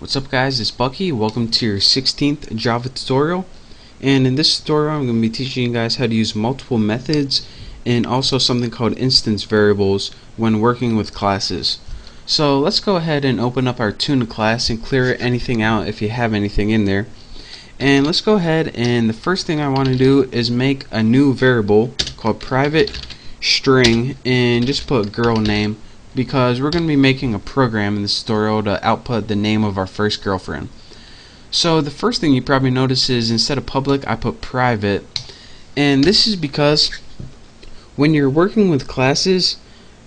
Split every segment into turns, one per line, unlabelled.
What's up guys, it's Bucky. Welcome to your 16th Java tutorial, and in this tutorial I'm going to be teaching you guys how to use multiple methods and also something called instance variables when working with classes. So let's go ahead and open up our Tuna class and clear anything out if you have anything in there. And let's go ahead, and the first thing I want to do is make a new variable called private string and just put girl name, because we're going to be making a program in this tutorial to output the name of our first girlfriend. So the first thing you probably notice is instead of public I put private, and this is because when you're working with classes,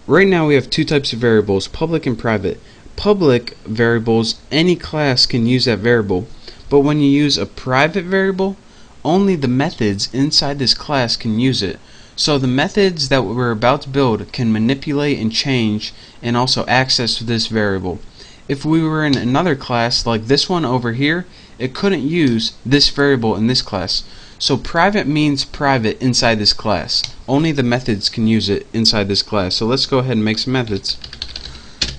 right now we have two types of variables, public and private. Public variables, any class can use that variable, but when you use a private variable, only the methods inside this class can use it. So the methods that we're about to build can manipulate and change and also access this variable. If we were in another class like this one over here, it couldn't use this variable in this class. So private means private inside this class. Only the methods can use it inside this class. So let's go ahead and make some methods.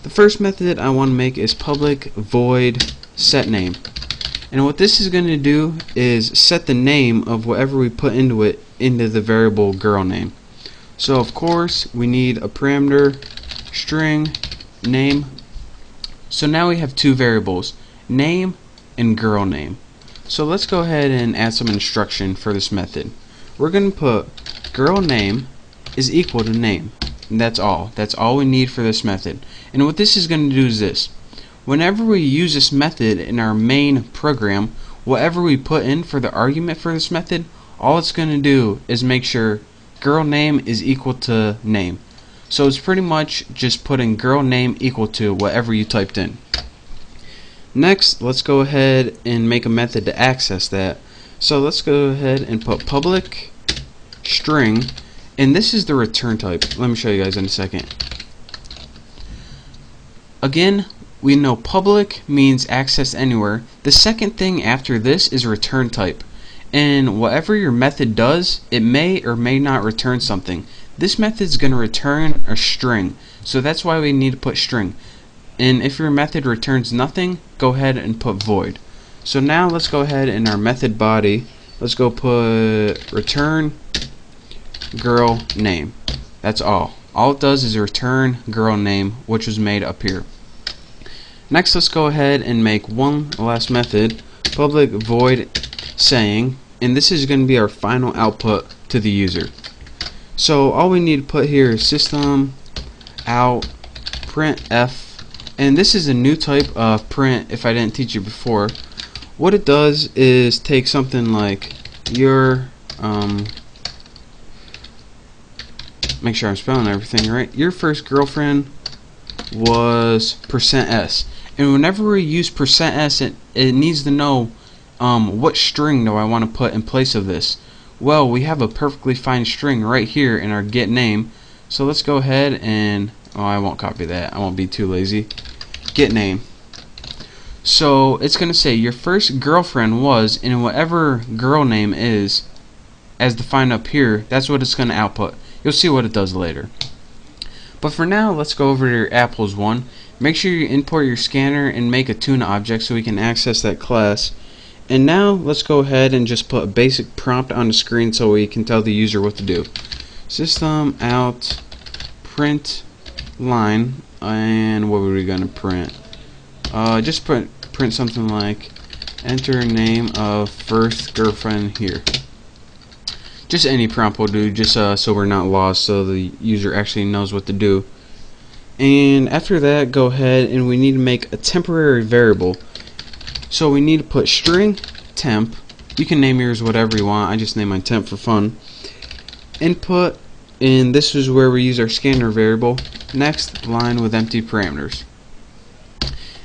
The first method I want to make is public void set name. And what this is going to do is set the name of whatever we put into it into the variable girl name. So of course we need a parameter string name. So now we have two variables, name and girl name. So let's go ahead and add some instruction for this method. We're going to put girl name is equal to name, and that's all we need for this method. And what this is going to do is this: whenever we use this method in our main program, whatever we put in for the argument for this method, all it's going to do is make sure girl name is equal to name. So it's pretty much just putting girl name equal to whatever you typed in. Next, let's go ahead and make a method to access that. So let's go ahead and put public string, and this is the return type. Let me show you guys in a second. Again, we know public means access anywhere. The second thing after this is return type. And whatever your method does, it may or may not return something. This method is going to return a string, so that's why we need to put string. And if your method returns nothing, go ahead and put void. So now let's go ahead in our method body, let's go put return girl name. That's all it does is return girl name, which was made up here. Next, let's go ahead and make one last method, public void saying, and this is going to be our final output to the user. So all we need to put here is system out printf, and this is a new type of print if I didn't teach you before. What it does is take something like your make sure I'm spelling everything right. Your first girlfriend was %s, and whenever we use %s, it needs to know what string do I want to put in place of this. Well, we have a perfectly fine string right here in our get name, so let's go ahead and I won't copy that, I won't be too lazy. Get name. So it's going to say your first girlfriend was, and whatever girl name is as defined up here, that's what it's going to output. You'll see what it does later. But for now, let's go over to your apples one. Make sure you import your scanner and make a tuna object so we can access that class. And now let's go ahead and just put a basic prompt on the screen so we can tell the user what to do. System out print line, and what were we going to print? Just print something like enter name of first girlfriend here. Just any prompt will do, just so we're not lost, so the user actually knows what to do. And after that, go ahead and we need to make a temporary variable. So we need to put string temp. You can name yours whatever you want. I just name mine temp for fun. Input, and this is where we use our scanner variable. Next line with empty parameters.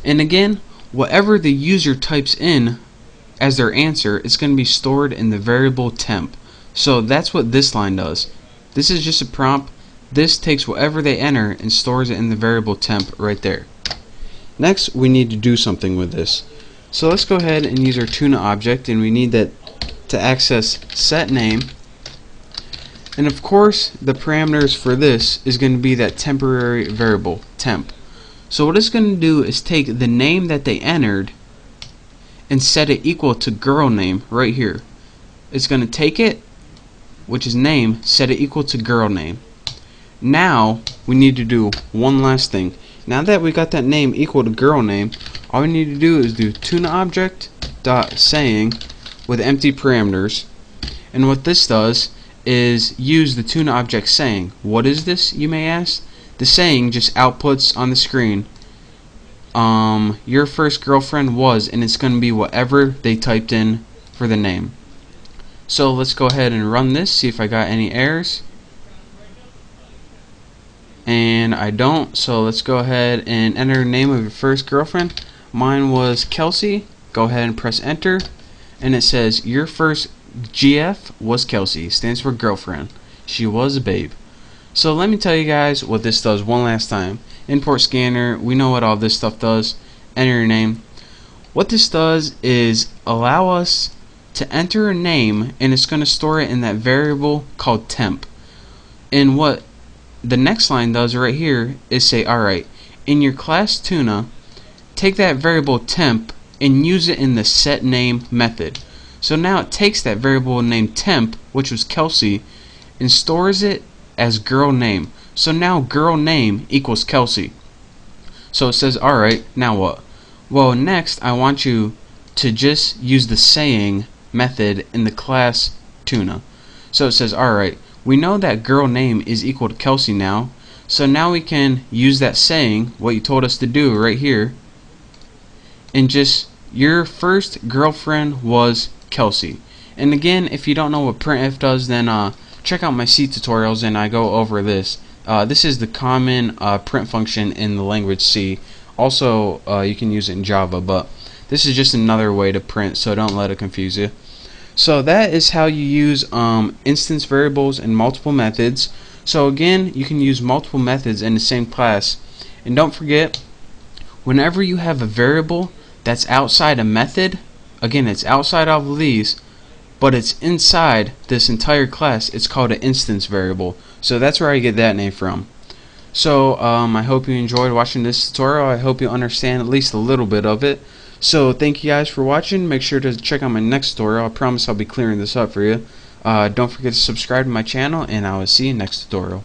And again, whatever the user types in as their answer, it's going to be stored in the variable temp. So that's what this line does. This is just a prompt. This takes whatever they enter and stores it in the variable temp right there. Next, we need to do something with this. So let's go ahead and use our tuna object, and we need that to access set name. And of course, the parameters for this is going to be that temporary variable temp. So what it's going to do is take the name that they entered and set it equal to girl name right here. It's going to take it, which is name, set it equal to girl name. Now we need to do one last thing. Now that we got that name equal to girl name, all we need to do is do tuna object dot saying with empty parameters. And what this does is use the tuna object saying. What is this, you may ask? The saying just outputs on the screen your first girlfriend was, and it's going to be whatever they typed in for the name. So let's go ahead and run this, see if I got any errors. And I don't, so let's go ahead and enter the name of your first girlfriend. Mine was Kelsey. Go ahead and press enter, and it says your first GF was Kelsey, stands for girlfriend. She was a babe. So let me tell you guys what this does one last time. Import scanner, we know what all this stuff does. Enter your name. What this does is allow us to enter a name, and it's going to store it in that variable called temp. And what the next line does right here is say, alright, in your class tuna, take that variable temp and use it in the set name method. So now it takes that variable named temp, which was Kelsey, and stores it as girl name. So now girl name equals Kelsey. So it says, alright, now what? Well, next I want you to just use the saying method in the class tuna. So it says, alright, we know that girl name is equal to Kelsey now. So now we can use that saying, what you told us to do right here, and just your first girlfriend was Kelsey. And again, if you don't know what printf does, then check out my C tutorials and I go over this. This is the common print function in the language C. Also, you can use it in Java, but this is just another way to print, so don't let it confuse you. So that is how you use instance variables and multiple methods. So again, you can use multiple methods in the same class. And don't forget, whenever you have a variable that's outside a method, again, it's outside of these, but it's inside this entire class, it's called an instance variable. So that's where I get that name from. So I hope you enjoyed watching this tutorial. I hope you understand at least a little bit of it. So thank you guys for watching. Make sure to check out my next tutorial. I promise I'll be clearing this up for you. Don't forget to subscribe to my channel, and I will see you next tutorial.